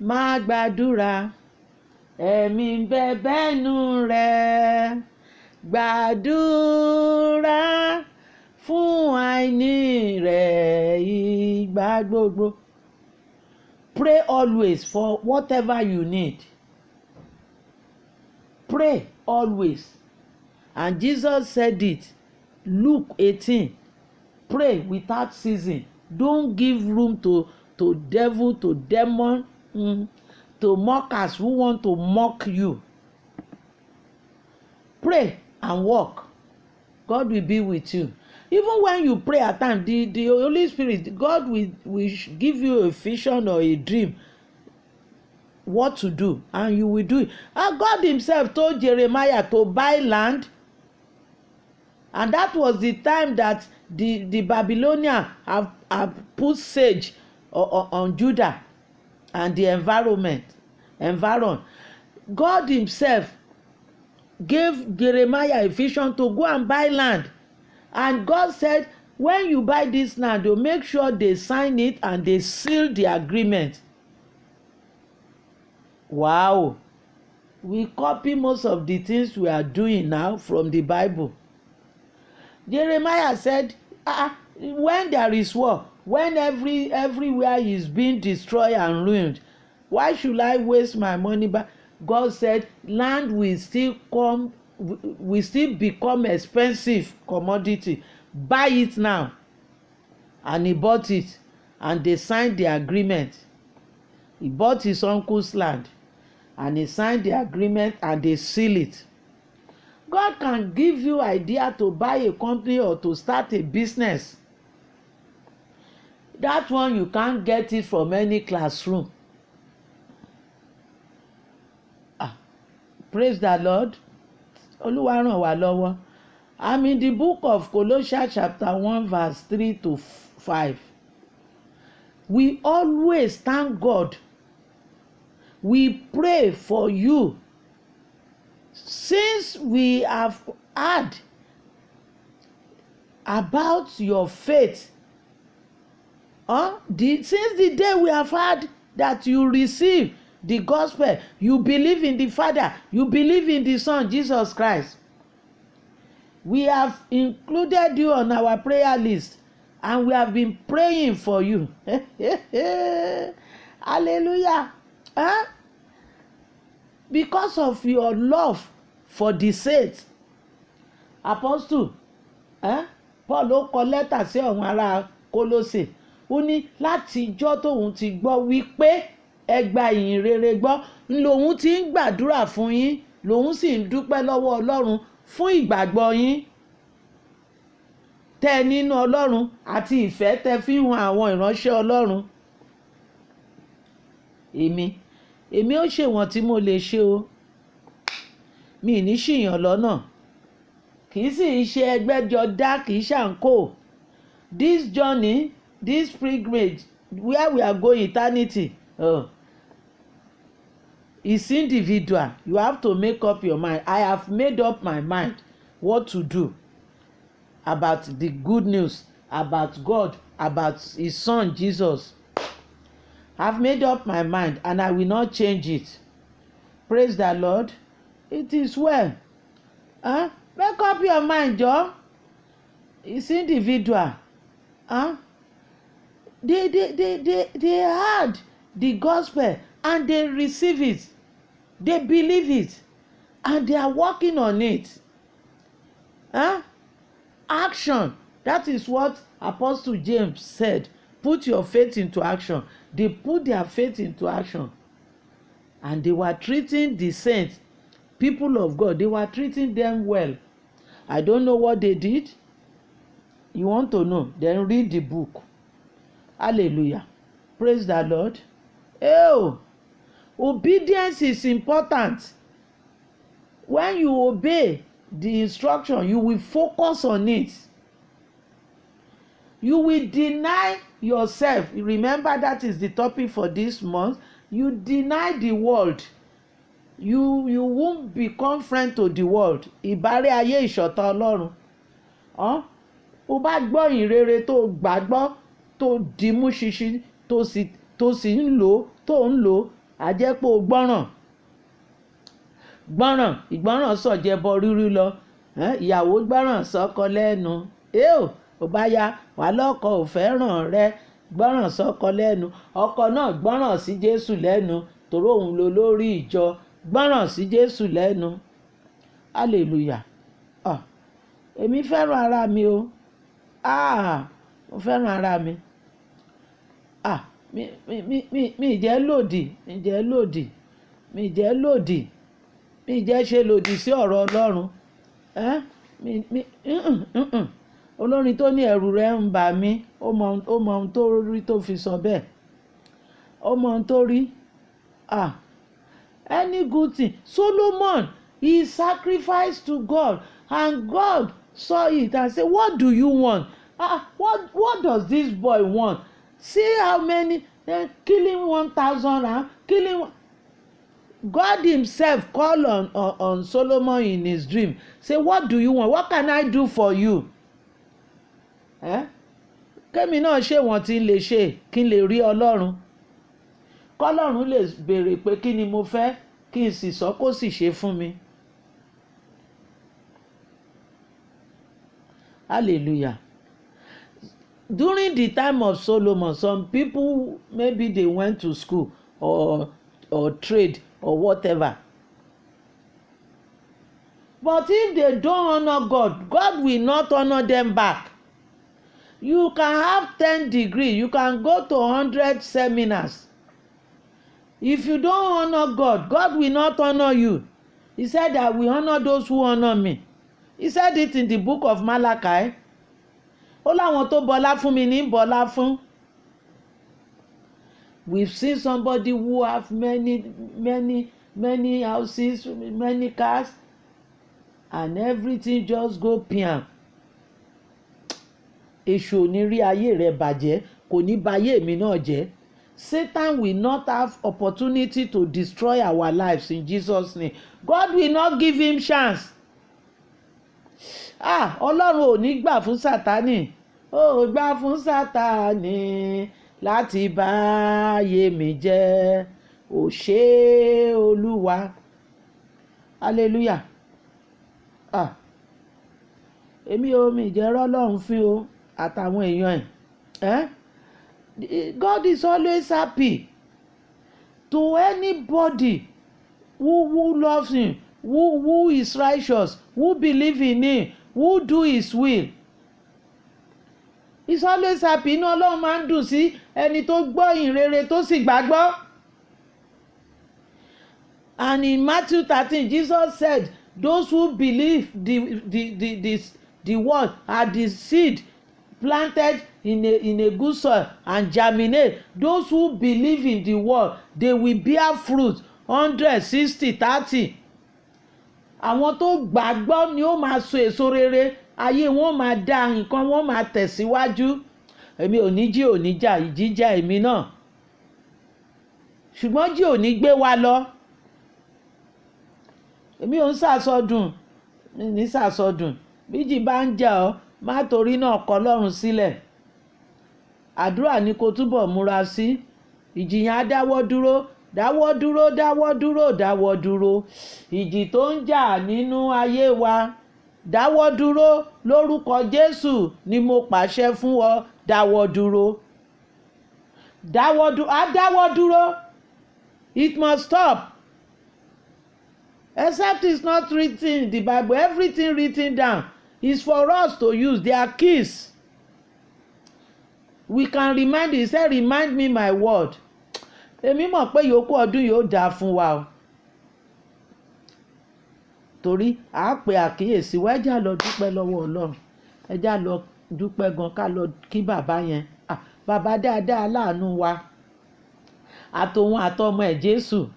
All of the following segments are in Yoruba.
máa gbàdúrà ẹ̀mí ń bẹ bẹ́nu rẹ̀ gbàdúrà fún àìní rẹ̀ ìgbà gbogbo. Pray always for whatever you need. Pray always. And Jesus said it. Luke 18. Pray without ceasing. Don't give room to devil, to demon, to mockers who want to mock you. Pray and walk. God will be with you. Even when you pray at times, the Holy Spirit, God will give you a vision or a dream what to do, and you will do it. And God himself told Jeremiah to buy land, and that was the time that the Babylonians have put siege on Judah and the environment. God himself gave Jeremiah a vision to go and buy land. And God said, when you buy this land, you make sure they sign it and they seal the agreement. Wow. We copy most of the things we are doing now from the Bible. Jeremiah said, when there is war, when everywhere is being destroyed and ruined, why should I waste my money? But God said, land will still become expensive commodity. Buy it now. And he bought it, and they signed the agreement. He bought his uncle's land, and he signed the agreement, and they seal it. God can give you idea to buy a company or to start a business. That one you can't get it from any classroom. Praise the Lord. Olúwa ràn wá lọ́wọ́. I'm in the book of Colossians chapter 1 verse 3 to 5. We always thank God. We pray for you. Since we have heard about your faith, since the day we have heard that you receive the gospel, you believe in the Father, you believe in the Son, Jesus Christ. We have included you on our prayer list, and we have been praying for you. Hallelujah. Because of your love for the saints. Apostle, Paul ó kọ lẹ́tà sí àwọn ará Kólósè. Ó ní láti ijọ́ tóun ti gbọ́ wípé ẹ gba ìyìn rere gbọ́, lòun ti ń gbàdúrà fún yín, lòun sì ń dúpẹ́ lọ́wọ́ Ọlọ́run fún ìgbàgbọ́ yín tẹ́ nínú Ọlọ́run àti ìfẹ́ tẹ́ fi hàn àwọn ìránṣẹ́ Ọlọ́run. Èmi ó ṣe wọ́n tí mo lè ṣe o. Mi ní ṣìyàn lọ́nà. Kì í sì ṣe ẹgbẹ́jọdá, kì í ṣàǹkó. This journey, this pilgrimage, where we are going eternity, is individual. You have to make up your mind. I have made up my mind what to do about the good news, about God, about his son Jesus. I've made up my mind, and I will not change it. Praise the Lord. It is well. Make up your mind, Joe. It's individual. They heard the gospel and they receive it. They believe it, and they are working on it. Action. That is what Apostle James said. Put your faith into action. They put their faith into action, and they were treating the saints, people of God, they were treating them well. I don't know what they did. You want to know? Then read the book. Hallelujah. Praise the Lord. Obedience is important. When you obey the instruction, you will focus on it. You will deny yourself. Remember, that is the topic for this month. You deny the world. You won't become friend to the world. Ìbárẹ́ ayé ìṣọ̀tá Ọlọ́run. O bá gbọ́ ìrere tó gbàgbọ́, tó dìímú ṣinṣin, tó sì ń lò, àjẹpọ̀ ìgbọ́ràn sọ̀jẹ̀bọ rírú lọ. Ìyàwó gbọ́ràn sọ́kọ lẹ́nu ò bá yá wà lọ́kọ ò fẹ́ràn rẹ, gbọ́ràn sọ́kọ lẹ́nu. Ọkọ náà gbọ́ràn sí Jésù lẹ́nu torí òun ló lórí ìjọ, gbọ́ràn sí Jésù lẹ́nu. Hallelujah. Èmi fẹ́ràn ara mi o. Mo fẹ́ràn ara mi. Mi jẹ́ lòdì, mi jẹ́ ṣe lòdì sí ọ̀rọ̀ Ọlọ́run. Olórin tó ní ẹ̀rù rẹ̀ ń bà mí, ó mọ ohun tó rí tó fi sọ bẹ́ẹ̀. Ó mọ ohun tó rí. Any good thing. Solomon, he sacrificed to God, and God saw it and said, what do you want? What does this boy want? See how many, killing 1,000, killing. God himself called on Solomon in his dream. Say, what do you want? What can I do for you? Kémi náà ṣe wọ́n tí ń lè ṣe kí n lè rí Ọlọ́run. Kọ́lọ́run lè béèrè pé kí ni mo fẹ́ kí n sì sọ kó sì ṣe fún mi. Hallelujah. During the time of Solomon, some people, maybe they went to school or trade or whatever. But if they don't honor God, God will not honor them back. You can have 10 degrees, you can go to 100 seminars. If you don't honor God, God will not honor you. He said, I will honor those who honor me. He said it in the book of Malachi. Ó láwọn tó bọlá fún mi ní bọlá fún. We've seen somebody who have many houses, many cars, and everything just go pian. Èṣù ò ní rí ayé rẹ bàjẹ́, kò ní ba ayé mi náà jẹ́. Satan will not have opportunity to destroy our lives in Jesus' name. God will not give him chance. Ọlọ́run ò ní gbà fún Sátánì. Ó gbà fún Sátánì láti bá ayé mi jẹ́. Ó ṣé Olúwa. Hallelujah. Èmi ò mi jẹ́ rọ́lọ́run fín o àtàwọn èèyàn ẹ̀. God is always happy to anybody who loves him, who is righteous, who believe in him, who do his will. He's always happy. Inú Ọlọ́run máa ń dùn sí ẹni tó gbọ́ ìhìnrere tó sì gbàgbọ́. And in Matthew 13, Jesus said, those who believe the word are the seed planted in a good soil and germinate. Those who believe in the word, they will bear fruit 100, 60, 30. Àwọn tó gbàgbọ́ ni ó máa so èso rere, ayé wọn máa dá, nǹkan wọn máa tẹ̀síwájú. Èmi ò ní jí ò ní jà, ìjíjà èmi náà. Ṣùgbọ́n jí ò ní gbé wa lọ. Èmi ò ń sàsọdùn, ní sàsọdùn. Bíjì bá ń jà ọ́, má torí náà kọ̀ Ọlọ́run sílẹ̀. Àdúrà ni kó túbọ̀ múra sí. Ìjìyàn á dáwọ́ dúró, dáwọ́ dúró, dáwọ́ dúró, dáwọ́ dúró. Ìjì tó ń jà nínú ayé wa, dáwọ́ dúró lórúkọ Jésù ni mo pàṣẹ fún ọ, dáwọ́ dúró. Dáwọ́ dúró, á dáwọ́ dúró. It must stop. Except it's not written in the Bible, everything written down is for us to use. They are keys. We can remind it. He said, remind me my word. Èmi mọ̀ pé yòókù ọdún yóò dáa fún wa o. Torí à pe àkíyèsí wa, ẹ já lọ dúpẹ́ lọ́wọ́ Ọlọ́run. Ẹ já lọ dúpẹ́ gan ká lọ kí bàbá yẹn. Bàbá dáadáa láàánú wa. Àtòun àtọmọ ẹ̀ Jésù.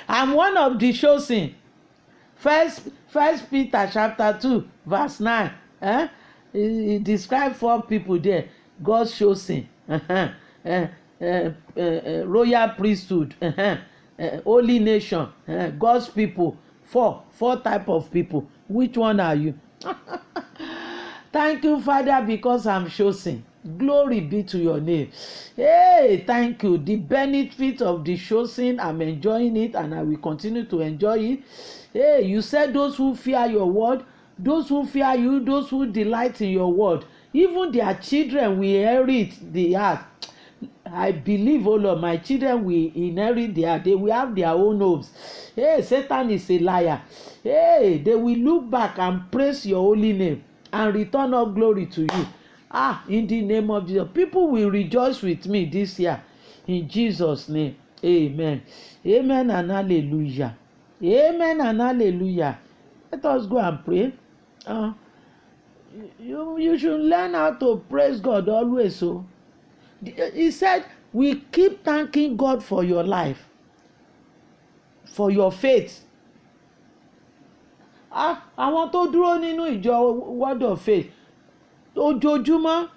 I'm one of the chosen. First Peter chapter 2 verse 9. He described 4 people there. God's chosen. Royal priesthood. Holy nation. God's people. 4 type of people. Which one are you? Thank you, Father, because I'm chosen. Glory be to your name. Hey, thank you. The benefit of the chosen, I'm enjoying it and I will continue to enjoy it. Hey, you said those who fear your word, those who fear you, those who delight in your word, even their children will inherit the earth. I believe, oh Lord, my children will inherit the earth. They will have their own homes. Hey, Satan is a liar. Hey, they will look back and praise your holy name and return all glory to you. In the name of Jesus, people will rejoice with me this year. In Jesus' name, amen. Amen and hallelujah. Amen and hallelujah. Let us go and pray. You should learn how to praise God always. So he said, we keep thanking God for your life, for your faith. Àwọn tó dúró nínú ìjọ word of faith ojoojúmọ́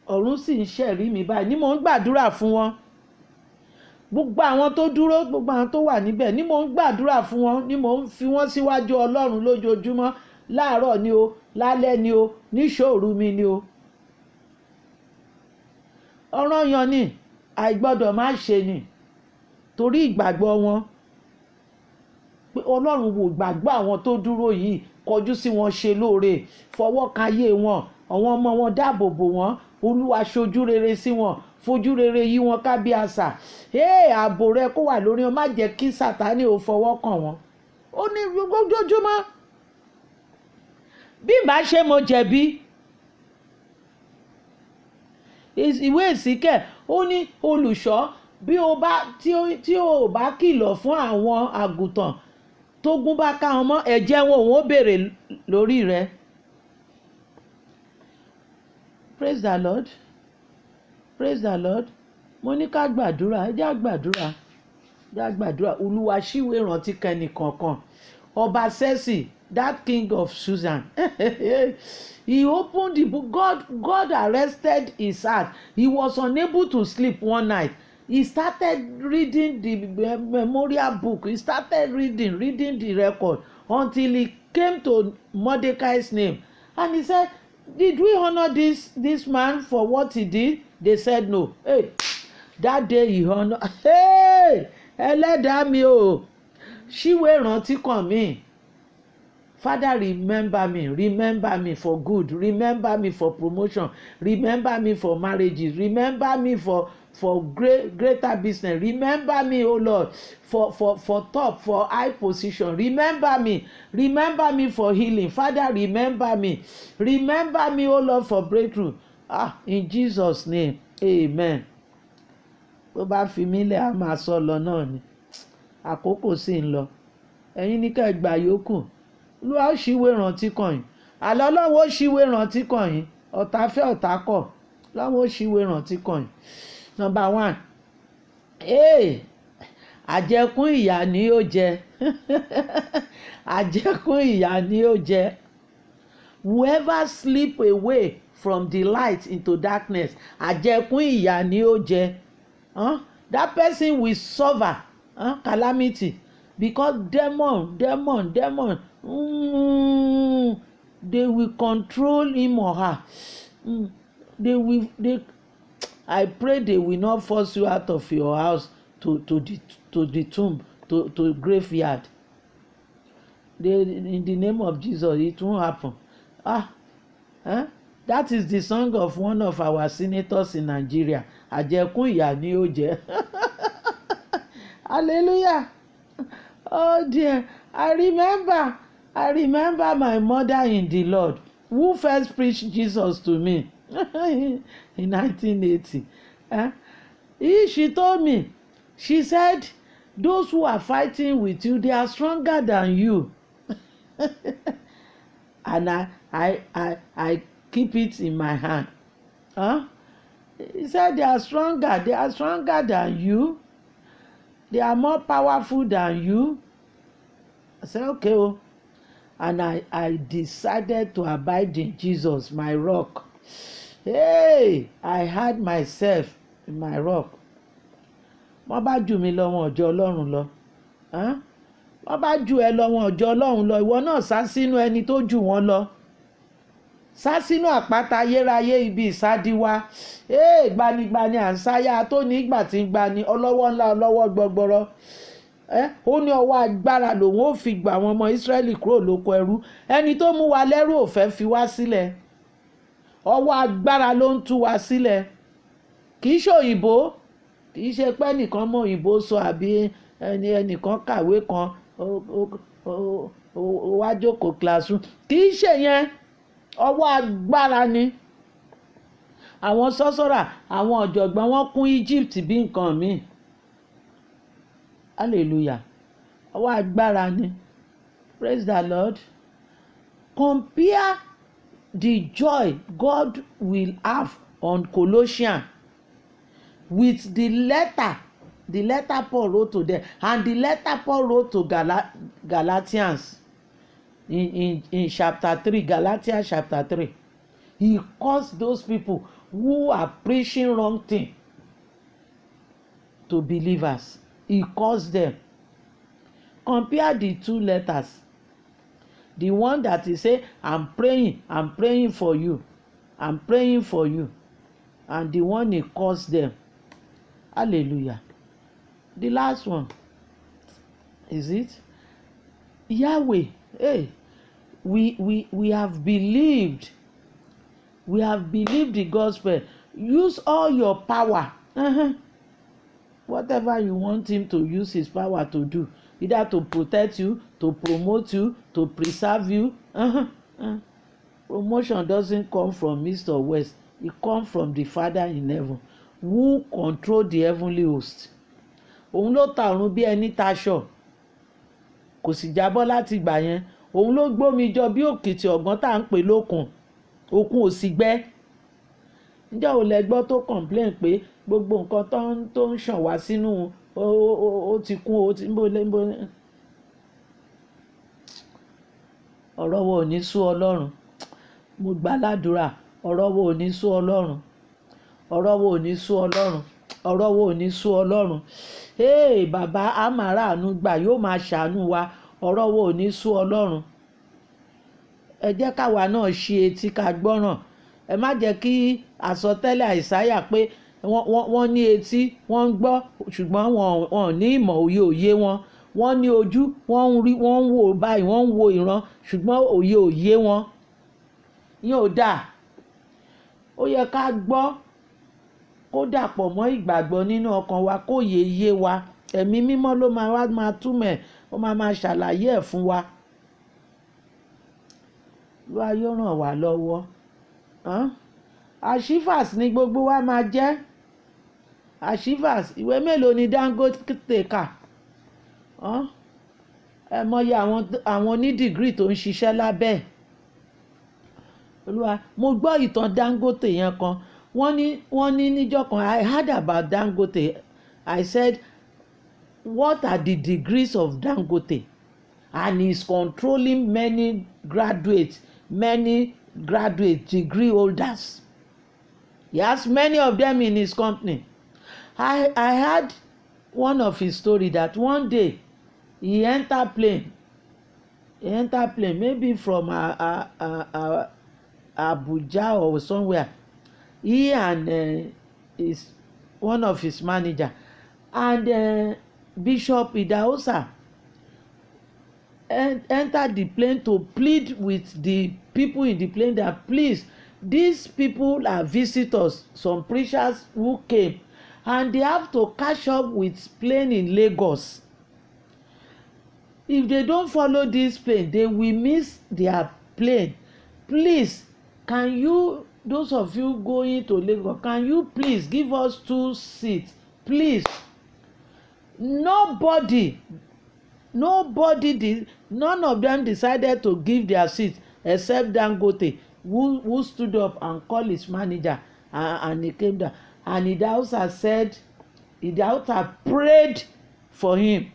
ọ̀run sì ń ṣẹ̀rí mi báyìí ni mò ń gbàdúrà fún wọn. Gbogbo àwọn tó dúró, gbogbo àwọn tó wà níbẹ̀ ni mò ń gbàdúrà fún wọn, ni mò ń fi wọ́n síwájú Ọlọ́run lójoojúmọ́, láàárọ̀ ni o, lálẹ́ ni o, níṣòru mi ni o. Ọ̀ranyàn ni, àìgbọ́dọ̀ má ṣe ni, torí ìgbàgbọ́ wọn. Pé Ọlọ́run wò gbàgbọ́ àwọn tó dúró yìí, kọjú sí wọn ṣe lóore, fọwọ́ kan ayé wọn, àwọn ọmọ wọn dáàbò bò wọ́n, Olúwa ṣojú rere sí wọn, fojú rere yí wọn ká bí àṣà. Ààbò rẹ kó wà lórí wọn, má jẹ́ kí Sátánì ò fọwọ́ kàn wọ́n. Ó ní ojoojúmọ́ bí bá ṣe mo jẹ̀bi. Ìwé Èsíkẹ́lì ó ní olùṣọ́ bí o bá tí o bá kìlọ̀ fún àwọn àgùntàn tógun bá ká wọn mọ́, ẹ̀jẹ̀ wọn òun ó béèrè lórí rẹ̀. Praise the Lord. Praise the Lord. Mo ní ká gbàdúrà, ẹ jẹ́ á gbàdúrà. Jẹ́ á gbàdúrà. Olúwa ṣíwé ìrántí kẹ́ni kankan. Ọba Sẹ́sì, that king of Susan. He opened the book. God arrested his heart. He was unable to sleep one night. He started reading the memorial book. He started reading the record until he came to Mordecai's name. And he said, did we honor this man for what he did? They said no. That day he honored. Ẹlẹ́dàá mi o, ṣíwé ìrántí kàn mí. Father, remember me for good, remember me for promotion, remember me for marriages, remember me for greater business, remember me, oh Lord, for top, for high position, remember me for healing. Father, remember me, oh Lord, for breakthrough. In Jesus' name, amen. Bó bá fi mí lẹ̀ á máa sọ lọ náà ni, àkókò sì ń lọ, ẹ̀yin ní ká ẹ gbà yòókù. Olúwa ó ṣíwé ìrántí kàn yín, àlọ́ Ọlọ́run ó ṣíwé ìrántí kàn yín, ọ̀tá fẹ́ ọ̀tá kọ̀, Ọlọ́run ó ṣíwé ìrántí kàn yín. Number 1, àjẹkún ìyà ni ó jẹ. Àjẹkún ìyà ni ó jẹ. Whoever slip away from the light into darkness, àjẹkún ìyà ni ó jẹ. That person will suffer calamity because demon, they will control him or her. I pray they will not force you out of your house to the tomb, to graveyard. In the name of Jesus, it won't happen. That is the song of one of our senators in Nigeria. Àjẹkún ìyà ni ó jẹ. Hallelujah. Oh dear, I remember my mother in the Lord, who first preached Jesus to me in 1980. She told me, she said, those who are fighting with you, they are stronger than you. And I keep it in my hand. He said they are stronger than you. They are more powerful than you. I said, okay. And I decided to abide in Jesus, my rock. I had myself in my rock. Wọ́n bá jù mí lọ, wọn ò jọ Ọlọ́run lọ. Wọ́n bá jù ẹ lọ, wọn ò jọ Ọlọ́run lọ. Ìwọ náà sá sínú ẹni tó jù wọ́n lọ. sá sínú àpáta ayérayé ibi ìsádi wa. Gbanigbani à ń sáyà tó ní ìgbà tí ń gbani, ọlọ́wọ́ ńlá ọlọ́wọ́ gbọgbọrọ. Ó ní ọwọ́ agbára lòun ó fi gbà àwọn ọmọ Ísírẹ́lì kúrò lóko ẹrú. Ẹni tó mú wa lẹ́rú ò fẹ́ fi wá sílẹ̀. Ọwọ́ agbára ló ń tú wa sílẹ̀. Kì í ṣe òyìnbó, kì í ṣe pé ẹnìkan mọ òyìnbó sọ àbí ẹnìkan kàwé kan ó wá jókòó classroom. Kì í ṣe yẹn, ọwọ́ agbára ni. Àwọn sọ́sọ́rà, àwọn ọ̀jọ̀gbọ́n wọn kún Egypt bí nǹkan míì. Hallelujah. Ọwọ́ agbára ni. Praise the Lord. Compare the joy God will have on Colossians with the letter Paul wrote to them and the letter Paul wrote to Galatians in chapter 3, Galatians chapter 3. He calls those people who are preaching wrong thing to believers. He calls them. Compare the two letters. The one that he say, I'm praying for you. I'm praying for you. And the one he calls them. Hallelujah. The last one. Is it? Yahweh. Hey, we have believed. We have believed the gospel. Use all your power. Whatever you want him to use his power to do. Either to protect you, to promote you, to preserve you. Promotion doesn't come from east or west. It comes from the Father in heaven, who control the heavenly host. Òun ló ta ọ̀run bí ẹni taṣọ. Kò sì jábọ́ láti ìgbà yẹn. Òun ló gbómi jọ bí òkìtì ọ̀gbọ́n tá à ń pè lókun. Òkun ò sì gbẹ. Ǹjẹ́ o lẹ gbọ́ tó complain pé gbogbo nǹkan tó ń ṣàn wá sínú ó ti kún, ó ti ń bó. Ọ̀rọ̀ wo ò ní sú Ọlọ́run. Mo gbà ládùúrà, ọ̀rọ̀ wo ò ní sú Ọlọ́run. Ọ̀rọ̀ wo ò ní sú Ọlọ́run. Ọ̀rọ̀ wo ò ní sú Ọlọ́run. Bàbá a máa ráàánú gbà, yóò máa ṣàánú wa. Ọ̀rọ̀ wo ò ní sú Ọlọ́run. Ẹ jẹ́ káwa náà ṣe etí ká gbọ́ràn. Ẹ má jẹ́ kí àsọtẹ́lẹ̀ Àìsáyà pé wọ́n ní etí wọ́n ń gbọ́ ṣùgbọ́n wọn ò ní ìmọ̀ òye wọn. Wọ́n ní ojú wọ́n ń rí, wọ́n ń wò báyìí, wọ́n ń wo ìran ṣùgbọ́n òye wọn. Ìyẹn ò dáa. Ó yẹ ká gbọ́ kó dàpọ̀ mọ́ ìgbàgbọ́ nínú ọkàn wa, kó yé wa. Ẹ̀mí mímọ́ ló máa túmọ̀ ẹ̀, ó máa ṣàlàyé ẹ̀ fún wa. Olúwa yóò ràn wá lọ́wọ́. Achievers ni gbogbo wa máa jẹ́. Achievers, ìwé mélòó ni Dangote kà? Ẹ mọyì àwọn ní dìgírì tó ń ṣiṣẹ́ lábẹ́. Olúwa, mo gbọ́ ìtàn Dangote yẹn kan. Wọ́n ní níjọ́ kan, I heard about Dangote. I said, what are the degrees of Dangote? And he's controlling many graduate degree holders. He has many of them in his company. I heard one of his story that one day he entered plane maybe from Abuja or somewhere. He and one of his manager and Bishop Idahosa entered the plane to plead with the people in the plane that please, these people are visitors, some preachers who came, and they have to catch up with plane in Lagos. If they don't follow this plane, they will miss their plane. Please, can you, those of you going to Lagos, can you please give us 2 seats? Please. None of them decided to give their seats except Dangote, who stood up and called his manager and he came down. And Idahosa prayed for him.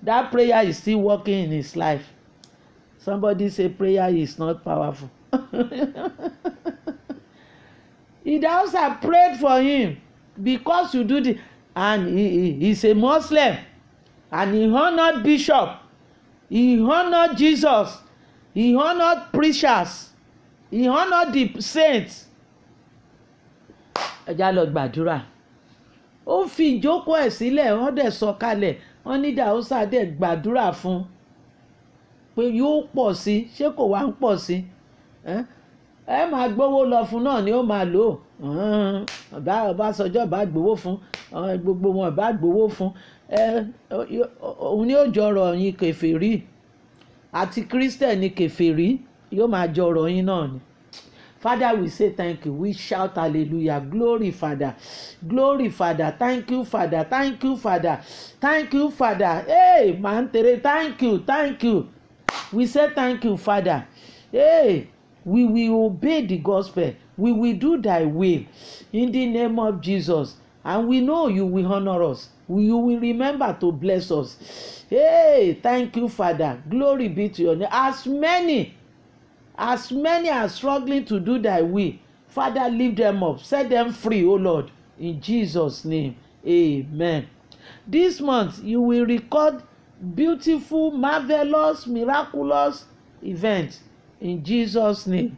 That prayer is still working in his life. Somebody say prayer is not powerful. Idahosa prayed for him because you do the, and he's a Muslim, and he honored Bishop, he honored Jesus, he honored preachers. he honour the saints. ẹ já lọ gbàdúrà. ó fi ìjókòó ẹ̀ sílẹ̀ wọ́n dẹ̀ sọ kalẹ̀ wọ́n ní Dáúsà dẹ̀ gbàdúrà fún pé yóò pọ̀ sí ṣé kò wá ń pọ̀ sí ẹ máa gbówó lọ fún náà ni ó máa lò ó Ọbásanjọ́ bá gbowó fún gbogbo wọn bá gbowó fún òun ni ó jọrọ yín kèfèrí àti Christian kèfèrí yóò máa jọrọ yín náà ni. Father, we say thank you. We shout hallelujah. Glory, Father. Glory, Father. Thank you, Father. Thank you, Father. Thank you, Father. Hey, man, thank you. Thank you. We say thank you, Father. Hey, we will obey the gospel. We will do thy will in the name of Jesus. And we know you will honor us. You will remember to bless us. Hey, thank you, Father. Glory be to your name. As many are struggling to do thy will, Father, lift them up, set them free, O Lord, in Jesus' name. Amen. This month, you will record beautiful, marvelous, miraculous events in Jesus' name.